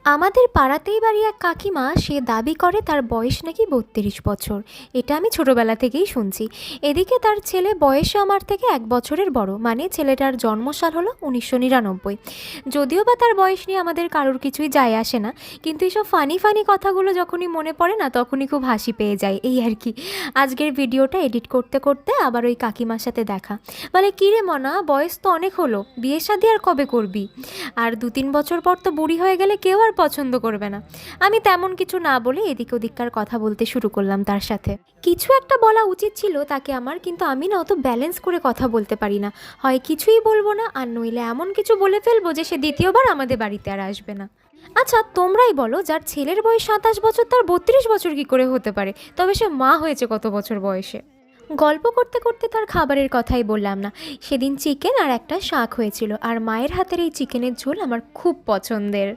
আমাদের পাড়াতেই বাড়ি এক কাকিমা, সে দাবি করে তার বয়স নাকি ৩২ বছর। এটা আমি ছোটবেলা থেকেই শুনছি। এদিকে তার ছেলে বয়সে আমার থেকে 1 বছরের বড়, মানে ছেলেটার জন্মসাল হলো 1999। যদিও বা তার বয়স নিয়ে আমাদের কারোর কিছুই যায় আসে না, কিন্তু এইসব ফানি ফানি কথাগুলো যখনই মনে পড়ে না, তখনই খুব হাসি পেয়ে যায়, এই আর কি। আজকের ভিডিওটা এডিট করতে করতে আবার ওই কাকিমার সাথে দেখা। বলে, কী রে মনা, বয়স তো অনেক হলো, বিয়ে শাদী আর কবে করবি? আর 2-3 বছর পর তো বুড়ি হয়ে গেলে কেউ আর পছন্দ করবে না। আমি তেমন কিছু না বলে এদিক ওদিককার কথা বলতে শুরু করলাম তার সাথে। কিছু একটা বলা উচিত ছিল তাকে আমার, কিন্তু আমি না অত ব্যালেন্স করে কথা বলতে পারি না। হয় কিছুই বলবো না, আর নইলে এমন কিছু বলে ফেলবো যে সে দ্বিতীয়বার আমাদের বাড়িতে আর আসবে না। আচ্ছা, তোমরাই বলো, যার ছেলের বয়স 27 বছর, তার 32 বছর কী করে হতে পারে? তবে সে মা হয়েছে কত বছর বয়সে? গল্প করতে করতে তার খাবারের কথাই বললাম না। সেদিন চিকেন আর একটা শাক হয়েছিল, আর মায়ের হাতের এই চিকেনের ঝোল আমার খুব পছন্দের।